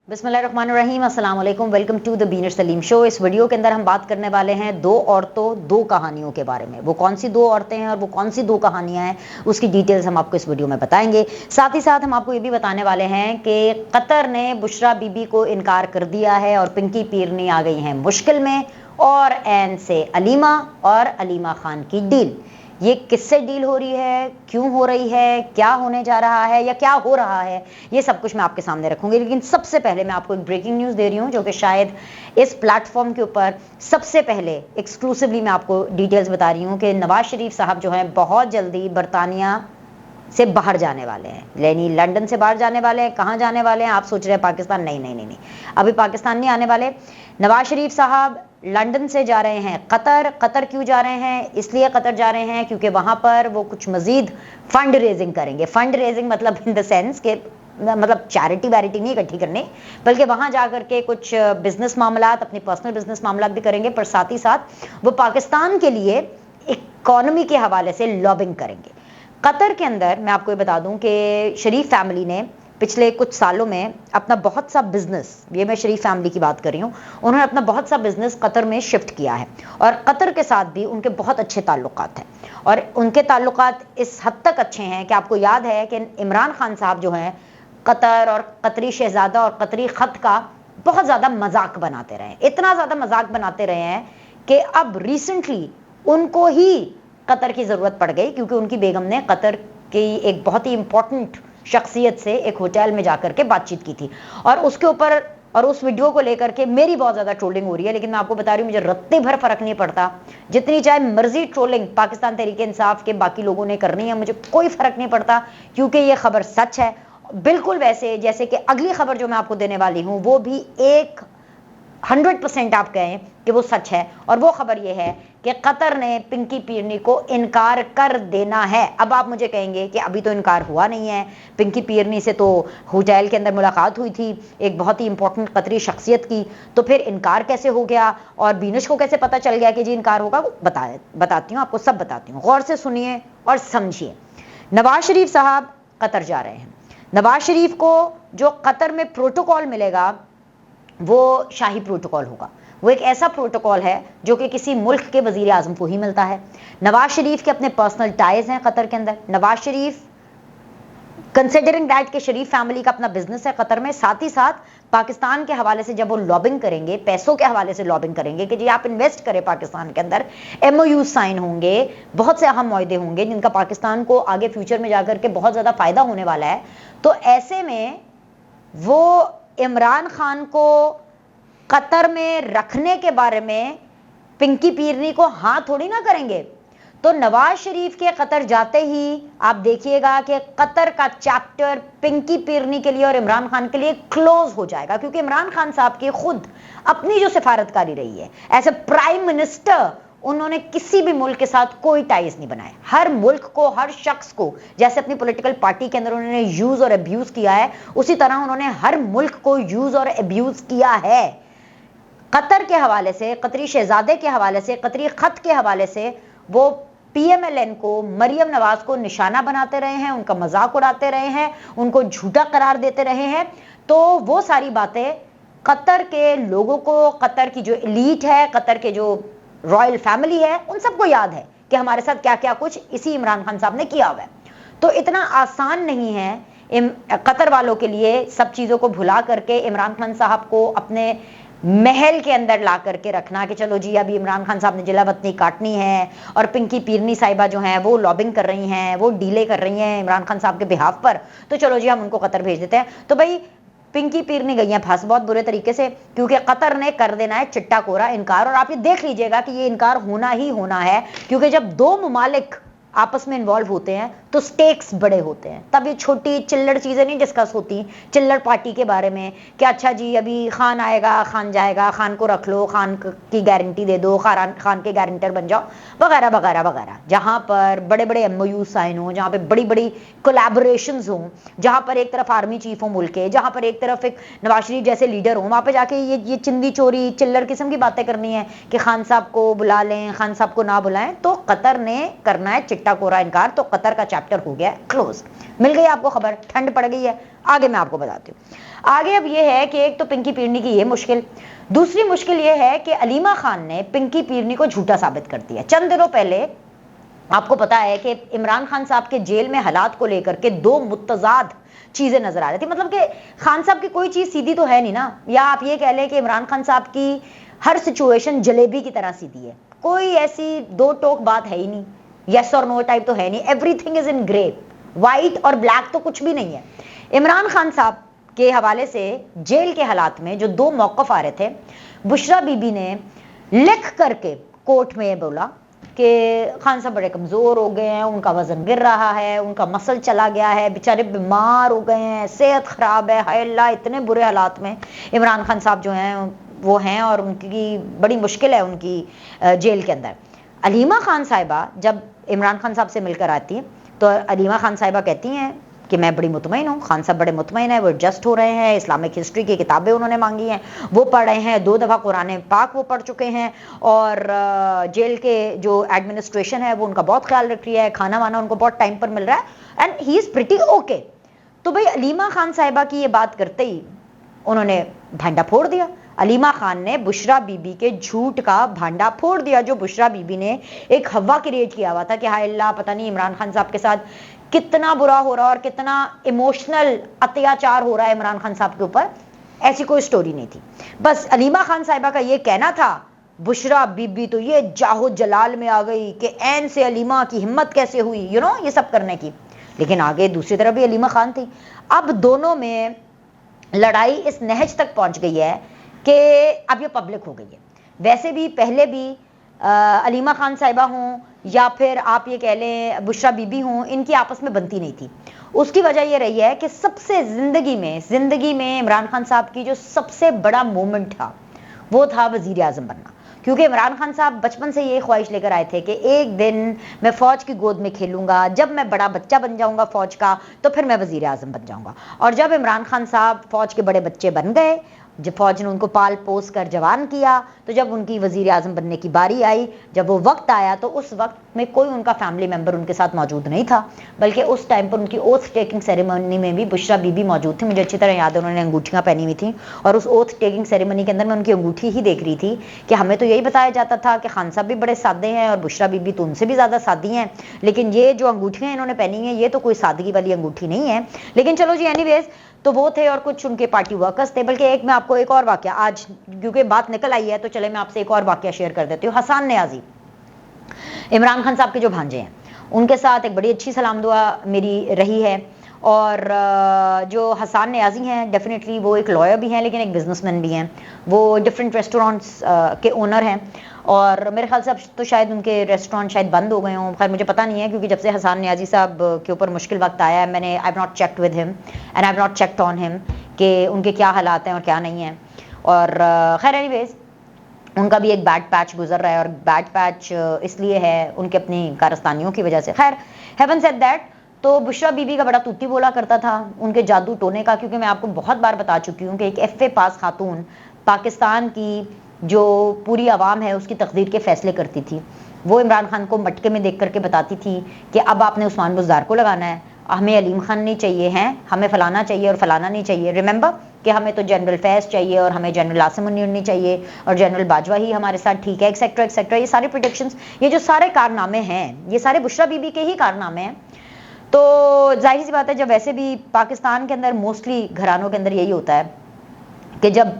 बिस्मिल्लाहिर्रहमानिर्रहीम, अस्सलाम वालेकुम, वेलकम टू द बीनर सलीम शो। इस वीडियो के अंदर हम बात करने वाले हैं दो औरतों दो कहानियों के बारे में। वो कौन सी दो औरतें हैं और वो कौन सी दो कहानियां हैं, उसकी डिटेल्स हम आपको इस वीडियो में बताएंगे। साथ ही साथ हम आपको ये भी बताने वाले हैं कि कतर ने बुशरा बीबी को इनकार कर दिया है और पिंकी पीरनी आ गई हैं मुश्किल में, और एन से अलीमा और अलीमा खान की डील। ये किससे डील हो रही है, क्यों हो रही है, क्या होने जा रहा है या क्या हो रहा है, ये सब कुछ मैं आपके सामने रखूंगी। लेकिन सबसे पहले मैं आपको एक ब्रेकिंग न्यूज़ दे रही हूँ, जो कि शायद इस प्लेटफॉर्म के ऊपर सबसे पहले एक्सक्लूसिवली मैं आपको डिटेल्स बता रही हूँ कि नवाज शरीफ साहब जो हैं बहुत जल्दी बरतानिया से बाहर जाने वाले हैं, यानी लंदन से बाहर जाने वाले हैं। कहाँ जाने वाले हैं? आप सोच रहे हैं पाकिस्तान। नहीं नहीं नहीं नहीं, अभी पाकिस्तान नहीं आने वाले। नवाज शरीफ साहब लंदन से जा रहे हैं कतर। कतर क्यों जा रहे हैं? इसलिए कतर जा रहे हैं क्योंकि वहाँ पर वो कुछ मजीद फंड रेजिंग करेंगे। फंड रेजिंग मतलब इन द सेंस के मतलब चैरिटी वैरिटी नहीं इकट्ठी करने, बल्कि वहाँ जा करके कुछ बिजनेस मामलात, अपनी पर्सनल बिजनेस मामलात भी करेंगे, पर साथ ही साथ वो पाकिस्तान के लिए इकोनॉमी के हवाले से लॉबिंग करेंगे। कतर के अंदर मैं आपको ये बता दूं कि शरीफ फैमिली ने पिछले कुछ सालों में अपना बहुत सा बिजनेस, ये मैं शरीफ फैमिली की बात कर रही हूँ, उन्होंने अपना बहुत सा बिजनेस कतर में शिफ्ट किया है और कतर के साथ भी उनके बहुत अच्छे ताल्लुकात हैं। और उनके ताल्लुकात इस हद तक अच्छे हैं कि आपको याद है कि इमरान खान साहब जो हैं कतर और कतरी शहजादा और कतरी ख़त का बहुत ज़्यादा मजाक बनाते रहे, इतना ज़्यादा मजाक बनाते रहे हैं कि अब रिसेंटली उनको ही कतर की ज़रूरत पड़ गई, क्योंकि उनकी बेगम ने कतर की एक बहुत ही इंपॉर्टेंट शख्सियत से एक होटल में जाकर के बातचीत की थी और उसके ऊपर और उस वीडियो को लेकर के मेरी बहुत ज़्यादा ट्रोलिंग हो रही है। लेकिन मैं आपको बता रही हूँ, मुझे रत्ते भर फर्क नहीं पड़ता, जितनी चाहे मर्जी ट्रोलिंग पाकिस्तान तहरीक इंसाफ के बाकी लोगों ने करनी है, मुझे कोई फर्क नहीं पड़ता, क्योंकि ये खबर सच है। बिल्कुल वैसे जैसे कि अगली खबर जो मैं आपको देने वाली हूँ वो भी 100% आप कहें कि वो सच है, और वो खबर ये है कि कतर ने पिंकी पीरनी को इनकार कर देना है। अब आप मुझे कहेंगे कि अभी तो इनकार हुआ नहीं है, पिंकी पीरनी से तो होटल के अंदर मुलाकात हुई थी एक बहुत ही इंपॉर्टेंट कतरी शख्सियत की, तो फिर इनकार कैसे हो गया और बीनश को कैसे पता चल गया कि जी इनकार होगा? बताती हूँ आपको, सब बताती हूँ, गौर से सुनिए और समझिए। नवाज शरीफ साहब कतर जा रहे हैं। नवाज शरीफ को जो कतर में प्रोटोकॉल मिलेगा वो शाही प्रोटोकॉल होगा। वो एक ऐसा प्रोटोकॉल है जो कि किसी मुल्क के वजीर आजम को ही मिलता है। नवाज शरीफ के अपने पर्सनल टाइज हैं कतर के अंदर। नवाज शरीफ कंसिडरिंग दैट के शरीफ फैमिली का अपना बिजनेस है कतर में, साथ ही साथ पाकिस्तान के हवाले से जब वो लॉबिंग करेंगे, पैसों के हवाले से लॉबिंग करेंगे कि जी आप इन्वेस्ट करें पाकिस्तान के अंदर, MOU साइन होंगे, बहुत से अहम मुआहदे होंगे जिनका पाकिस्तान को आगे फ्यूचर में जाकर के बहुत ज़्यादा फ़ायदा होने वाला है, तो ऐसे में वो इमरान खान को कतर में रखने के बारे में पिंकी पीरनी को हाँ थोड़ी ना करेंगे। तो नवाज शरीफ के कतर जाते ही आप देखिएगा कि कतर का चैप्टर पिंकी पीरनी के लिए और इमरान खान के लिए क्लोज हो जाएगा, क्योंकि इमरान खान साहब की खुद अपनी जो सिफारतकारी रही है एज ए प्राइम मिनिस्टर, उन्होंने किसी भी मुल्क के साथ कोई टाइज नहीं बनाए। हर मुल्क को, हर शख्स को, जैसे अपनी पॉलिटिकल पार्टी के अंदर उन्होंने यूज और अब्यूज किया है, उसी तरह उन्होंने हर मुल्क को यूज और अब्यूज किया है। कतर के हवाले से, कतरी शहजादे के हवाले से, कतरी ख़त के हवाले से वो PMLN को, मरियम नवाज को निशाना बनाते रहे हैं, उनका मजाक उड़ाते रहे हैं, उनको झूठा करार देते रहे हैं। तो वो सारी बातें कतर के लोगों को, कतर की जो एलीट है, कतर के जो रॉयल फैमिली है, उन सबको याद है कि हमारे साथ क्या क्या कुछ इसी इमरान खान साहब ने किया हुआ है। तो इतना आसान नहीं है कतर वालों के लिए सब चीज़ों को भुला करके इमरान खान साहब को अपने महल के अंदर ला करके रखना कि चलो जी अभी इमरान खान साहब ने जिला वतनी काटनी है और पिंकी पीरनी साहिबा जो हैं वो लॉबिंग कर रही हैं, वो डीले कर रही हैं इमरान खान साहब के बिहाफ पर, तो चलो जी हम उनको कतर भेज देते हैं। तो भाई पिंकी पीरनी गई हैं फंस बहुत बुरे तरीके से, क्योंकि कतर ने कर देना है चिट्टा कोरा इनकार। और आप ये देख लीजिएगा कि ये इनकार होना ही होना है, क्योंकि जब दो ममालिक आपस में इन्वॉल्व होते हैं तो स्टेक्स बड़े होते हैं। तब ये छोटी चिल्लड़ चीज़ें नहीं डिस्कस होती, चिल्लड़ पार्टी के बारे में कि अच्छा जी अभी खान आएगा, खान जाएगा, खान को रख लो, खान की गारंटी दे दो, खान के गारंटर बन जाओ, वगैरह वगैरह वगैरह। जहाँ पर बड़े बड़े MOU साइन हो, जहाँ पे बड़ी बड़ी कोलैबोरेशंस हों, जहाँ पर एक तरफ आर्मी चीफ हो मुल्क के, जहाँ पर एक तरफ एक नवाज शरीफ जैसे लीडर हो, वहाँ पर जाके ये चिंदी चोरी चिल्लड़ किस्म की बातें करनी है कि खान साहब को बुला लें, खान साहब को ना बुलाएं। तो कतर ने करना है टिक टाक हो रहा इनकार, तो कतर का चैप्टर हो गया क्लोज। मिल गई आपको खबर, ठंड पड़ गई है। आगे मैं आपको बताती हूँ। आगे अब ये है कि एक तो पिंकी पीरनी की ये मुश्किल, दूसरी मुश्किल ये है कि अलीमा खान ने पिंकी पीरनी को झूठा साबित कर दिया। चंद दिनों पहले आपको पता है कि इमरान खान साहब के जेल में हालात को लेकर के दो मुतजाद चीजें नजर आ रही थी। मतलब कि खान साहब की कोई चीज सीधी तो है नहीं ना, या आप ये कह लें कि इमरान खान साहब की हर सिचुएशन जलेबी की तरह सीधी है, कोई ऐसी दो टोक बात है ही नहीं, यस और नो टाइप तो है नहीं, everything is in grey, white और ब्लैक तो कुछ भी नहीं है। इमरान खान साहब के हवाले से जेल के हालात में जो दो मौक़िफ़ आ रहे थे, बुशरा बीबी ने लिख करके कोर्ट में बोला कि खान साहब बड़े कमज़ोर हो गए हैं, उनका वज़न गिर रहा है, उनका मसल चला गया है, बेचारे बीमार हो गए हैं, सेहत ख़राब है, हाय अल्लाह इतने बुरे हालात में इमरान खान साहब जो हैं वो हैं और उनकी बड़ी मुश्किल है उनकी जेल के अंदर। अलीमा खान साहिबा जब इमरान खान साहब से मिलकर आती हैं तो अलीमा खान साहिबा कहती हैं कि मैं बड़ी मुतमईन हूँ, खान साहब बड़े मुतमईन है, वो एडजस्ट हो रहे हैं, इस्लामिक हिस्ट्री की किताबें उन्होंने मांगी हैं, वो पढ़ रहे हैं, 2 दफ़ा कुरान पाक वो पढ़ चुके हैं, और जेल के जो एडमिनिस्ट्रेशन है वो उनका बहुत ख्याल रख रही है, खाना वाना उनको बहुत टाइम पर मिल रहा है, and he is pretty okay. तो भाई अलीमा खान साहिबा की ये बात करते ही उन्होंने भांडा फोड़ दिया। अलीमा खान ने बुशरा बीबी के झूठ का भांडा फोड़ दिया, जो बुशरा बीबी ने एक हवा क्रिएट किया हुआ था कि हाय अल्लाह पता नहीं इमरान खान साहब के साथ कितना बुरा हो रहा है और कितना इमोशनल अत्याचार हो रहा है इमरान खान साहब के ऊपर। ऐसी कोई स्टोरी नहीं थी, बस अलीमा खान साहिबा का ये कहना था। बुशरा बीबी तो ये जाहो जलाल में आ गई कि ऐन से अलीमा की हिम्मत कैसे हुई ये सब करने की। लेकिन आगे दूसरी तरफ भी अलीमा खान थी। अब दोनों में लड़ाई इस नहज तक पहुंच गई है कि अब ये पब्लिक हो गई है। वैसे भी पहले भी अलीमा खान साहिबा हों या फिर आप ये कह लें बुशरा बीबी हों, इनकी आपस में बनती नहीं थी। उसकी वजह ये रही है कि सबसे ज़िंदगी में इमरान खान साहब की जो सबसे बड़ा मोमेंट था वो था वज़ीर आज़म बनना। क्योंकि इमरान खान साहब बचपन से ये ख्वाहिश लेकर आए थे कि एक दिन मैं फ़ौज की गोद में खेलूंगा, जब मैं बड़ा बच्चा बन जाऊंगा फ़ौज का तो फिर मैं वज़ीर आज़म बन जाऊंगा। और जब इमरान खान साहब फ़ौज के बड़े बच्चे बन गए, जब फ़ौज ने उनको पाल पोस कर जवान किया, तो जब उनकी वज़ीर आज़म बनने की बारी आई, जब वो वक्त आया तो उस वक्त में कोई उनका फैमिली मेम्बर उनके साथ मौजूद नहीं था, बल्कि उस टाइम पर उनकी ओथ टेकिंग सेरेमनी में भी बुशरा बीबी मौजूद थी। मुझे अच्छी तरह याद है, उन्होंने अंगूठियाँ पहनी हुई थी और उस ओथ टेकिंग सेरेमनी के अंदर मैं उनकी अंगूठी ही देख रही थी कि हमें तो यही बताया जाता था कि खान साहब भी बड़े सादे हैं और बुशरा बीबी तो उनसे भी ज़्यादा सादी हैं, लेकिन ये जो अंगूठियाँ इन्होंने पहनी हैं ये तो कोई सादगी वाली अंगूठी नहीं है। लेकिन चलो जी, एनीवेज तो वो थे और कुछ उनके पार्टी वर्कर्स थे। बल्कि मैं आपको एक और वाकया, आज क्योंकि बात निकल आई है तो चले मैं आपसे एक और वाकया शेयर कर देती हूँ। हसन नियाज़ी, इमरान खान साहब के जो भांजे हैं, उनके साथ एक बड़ी अच्छी सलाम दुआ मेरी रही है। और जो हसन नियाज़ी हैं, डेफिनेटली वो एक लॉयर भी हैं लेकिन एक बिजनेसमैन भी हैं। वो डिफरेंट रेस्टोरेंट्स के ओनर हैं और मेरे ख्याल से अब तो शायद उनके रेस्टोरेंट शायद बंद हो गए हों, खैर मुझे पता नहीं है, क्योंकि जब से हसन नियाज़ी साहब के ऊपर मुश्किल वक्त आया है मैंने I have not checked with him and I have not checked on him कि उनके क्या हालात हैं और क्या नहीं हैं। और खैर एनीवेज उनका भी एक बैड पैच गुजर रहा है, और बैड पैच इसलिए है उनके अपनी कारस्तानियों की वजह से। खैर हैवन सेड दैट, तो बुशरा बीबी का बड़ा तूती बोला करता था उनके जादू टोने का, क्योंकि मैं आपको बहुत बार बता चुकी हूँ कि एक FA पास खातून पाकिस्तान की जो पूरी आवाम है उसकी तकदीर के फैसले करती थी। वो इमरान खान को मटके में देख करके बताती थी कि अब आपने उस्मान बुज़दार को लगाना है, हमें अलीम खान नहीं चाहिए हैं, हमें फलाना चाहिए और फलाना नहीं चाहिए। रिमेंबर कि हमें तो जनरल फैज़ चाहिए और हमें जनरल आसिम मुनीर नहीं चाहिए और जनरल बाजवा ही हमारे साथ ठीक है, एक्सेट्रा एक्सेट्रा। ये सारे प्रोडिक्शंस, ये जो सारे कारनामे हैं, ये सारे बुशरा बीबी के ही कारनामे हैं। तो जाहिर सी बात है, जब वैसे भी पाकिस्तान के अंदर मोस्टली घरानों के अंदर यही होता है कि जब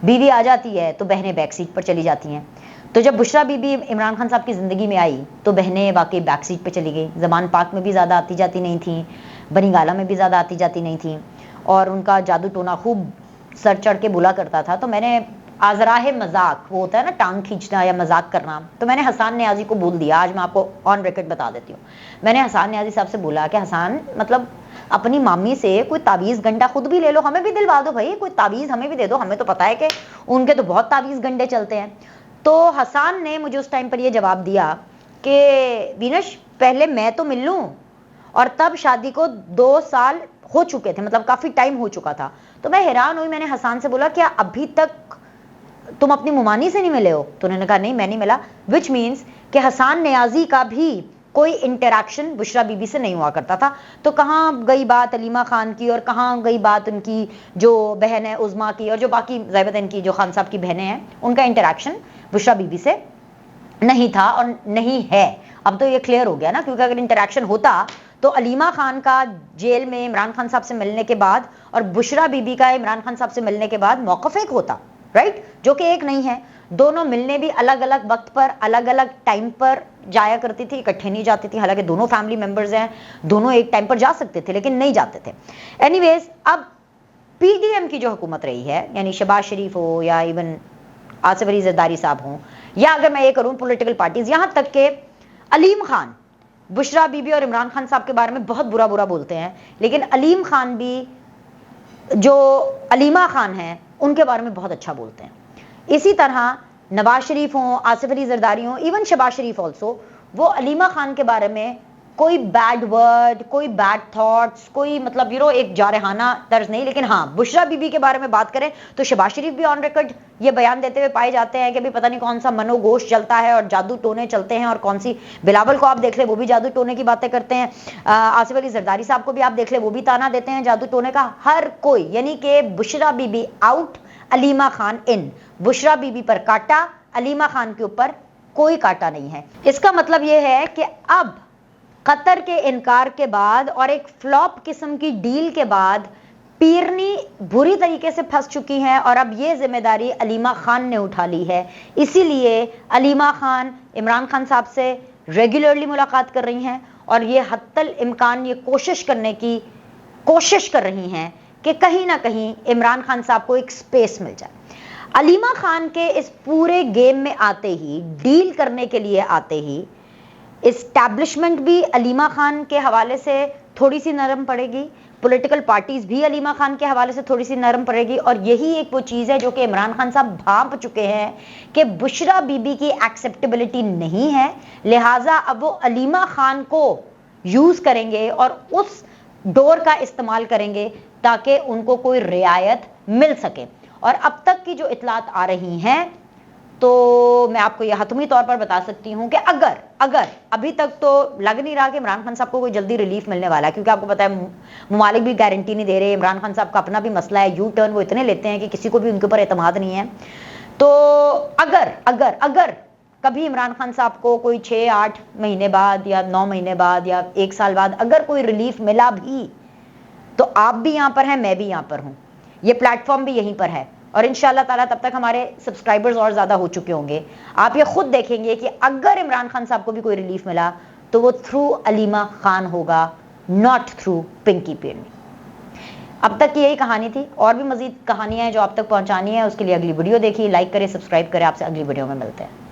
बीवी आ जाती है तो बहनें बैक सीट पर चली जाती हैं। तो जब बुशरा बीबी इमरान खान साहब की ज़िंदगी में आई तो बहनें वाकई बैक सीट पर चली गई। ज़बान पाक में भी ज़्यादा आती जाती नहीं थी, बनी गाला में भी ज़्यादा आती जाती नहीं थी, और उनका जादू टोना खूब सर चढ़ के बोला करता था। तो मैंने आज़राह मजाक, वो होता है ना टांग खींचना या मजाक करना, तो मैंने हसन नियाज़ी को बोल दिया। आज मैं आपको ऑन रिकॉर्ड बता देती हूँ। मैंने हसन नियाज़ी साहब से बोला कि हसन, मतलब अपनी मामी से कोई तावीज़ गंडा खुद भी ले लो, हमें भी दिलवा दो भाई, कोई तावीज़ हमें भी दे दो, हमें तो पता है कि उनके तो बहुत तावीज़ गंडे चलते हैं। तो हसन ने मुझे उस टाइम पर यह जवाब दिया कि वीनश, पहले मैं तो मिल लूँ, और तब शादी को 2 साल हो चुके थे, मतलब काफ़ी टाइम हो चुका था। तो मैं हैरान हुई, मैंने हसन से बोला क्या अभी तक तुम अपनी मुमानी से नहीं मिले हो? तो उन्होंने कहा नहीं मैं नहीं मिला, विच मीन्स कि हसन नियाज़ी का भी کوئی انٹریکشن بشرا بی بی سے نہیں ہوا کرتا تھا. تو کہاں گئی بات علیمہ خان کی اور کہاں گئی بات ان کی جو بہن ہے عظمیٰ کی اور جو باقی ضیبت ان کی جو خان صاحب کی بہنیں ہیں ان کا انٹریکشن بشرا بی بی سے نہیں تھا اور نہیں ہے. اب تو یہ کلیئر ہو گیا نا, کیونکہ اگر انٹریکشن ہوتا تو علیمہ خان کا جیل میں عمران خان صاحب سے ملنے کے بعد اور بشرا بی بی کا عمران خان صاحب سے ملنے کے بعد موقف ایک ہوتا, رائٹ, جو کہ ایک نہیں ہے. دونوں ملنے بھی الگ الگ وقت پر الگ الگ ٹائم پر جایا کرتی تھی, اکٹھے نہیں جاتی تھی. حالانکہ دونوں فیملی ممبرز ہیں, دونوں ایک ٹائم پر جا سکتے تھے لیکن نہیں جاتے تھے. اینی ویز, اب پی ڈی ایم کی جو حکومت رہی ہے, یعنی شہباز شریف ہو یا ایون آصف علی زرداری صاحب ہوں, یا اگر میں یہ کروں پولیٹیکل پارٹیز, یہاں تک کہ علیم خان بشرا بی بی اور عمران خان صاحب کے بارے میں بہت برا برا بولتے ہیں, لیکن علیم خان بھی جو علیمہ خان ہیں ان کے بارے میں بہت اچھا بولتے ہیں. اسی طرح نواز شریف ہوں, آصف علی زرداری ہوں, ایون شہباز شریف آلسو, وہ علیمہ خان کے بارے میں کوئی بیڈ ورڈ, کوئی بیڈ تھاٹس, کوئی مطلب ایک جارحانہ طرز نہیں. لیکن ہاں, بشرا بی بی کے بارے میں بات کریں تو شہباز شریف بھی آن ریکارڈ یہ بیان دیتے ہوئے پائے جاتے ہیں کہ بھی پتہ نہیں کون سا منو گوشت چلتا ہے اور جادو ٹونے چلتے ہیں, اور کون سی بلاول کو آپ دیکھ لیں وہ بھی جادو ٹونے کی باتیں کرتے ہیں, آصف علی زرداری صاحب کو بھی آپ دیکھ لیں وہ بھی تانا دیتے ہیں جادو ٹونے کا. ہر کوئی, یعنی کہ Bushra Bibi out, Aleema Khan in. Bushra be be پر کاٹا, علیمہ خان کے اوپر کوئی کاٹا نہیں ہے. اس کا مطلب یہ ہے کہ اب قطر کے انکار کے بعد اور ایک فلاپ قسم کی ڈیل کے بعد پیرنی بری طریقے سے پھنس چکی ہیں, اور اب یہ ذمہ داری علیمہ خان نے اٹھا لی ہے. اسی لیے علیمہ خان عمران خان صاحب سے ریگولرلی ملاقات کر رہی ہیں, اور یہ حتی الامکان یہ کوشش کر رہی ہیں کہ کہیں نہ کہیں عمران خان صاحب کو ایک سپیس مل جائے. علیمہ خان کے اس پورے گیم میں آتے ہی, ڈیل کرنے کے لیے آتے ہی, اسٹیبلشمنٹ بھی علیمہ خان کے حوالے سے تھوڑی سی نرم پڑے گی, پولیٹیکل پارٹیز بھی علیمہ خان کے حوالے سے تھوڑی سی نرم پڑے گی. اور یہی ایک وہ چیز ہے جو کہ عمران خان صاحب بھانپ چکے ہیں کہ بشرا بی بی کی ایکسیپٹیبلٹی نہیں ہے, لہٰذا اب وہ علیمہ خان کو یوز کریں گے اور اس ڈور کا استعمال کریں گے تاکہ ان کو کوئی رعایت مل سکے. اور اب تک کی جو اطلاعات آ رہی ہیں تو میں آپ کو یہ حتمی طور پر بتا سکتی ہوں کہ اگر ابھی تک تو لگ نہیں رہا کہ عمران خان صاحب کو کوئی جلدی ریلیف ملنے والا ہے, کیونکہ آپ کو پتا ہے ممالک بھی گارنٹی نہیں دے رہے, عمران خان صاحب کا اپنا بھی مسئلہ ہے, یو ٹرن وہ اتنے لیتے ہیں کہ کسی کو بھی ان کے اوپر اعتماد نہیں ہے. تو اگر کبھی عمران خان صاحب کو کوئی 6-8 مہینے بعد یا 9 مہینے بعد یا 1 سال بعد اگر کوئی ریلیف ملا بھی, تو آپ بھی یہاں پر ہیں, میں بھی یہاں پر ہوں, یہ پلیٹ فارم بھی یہیں پر ہے, اور انشاءاللہ تعالیٰ تب تک ہمارے سبسکرائبرز اور زیادہ ہو چکے ہوں گے. آپ یہ خود دیکھیں گے کہ اگر عمران خان صاحب کو بھی کوئی ریلیف ملا تو وہ تھرو علیمہ خان ہوگا, ناٹ تھرو پنکی پیرنی. اب تک کی یہی کہانی تھی, اور بھی مزید کہانیاں ہیں جو آپ تک پہنچانی ہے, اس کے لیے اگلی ویڈیو دیکھیے, لائک کریں, سبسکرائب کریں. آپ سے اگلی ویڈیو میں ملتے ہیں.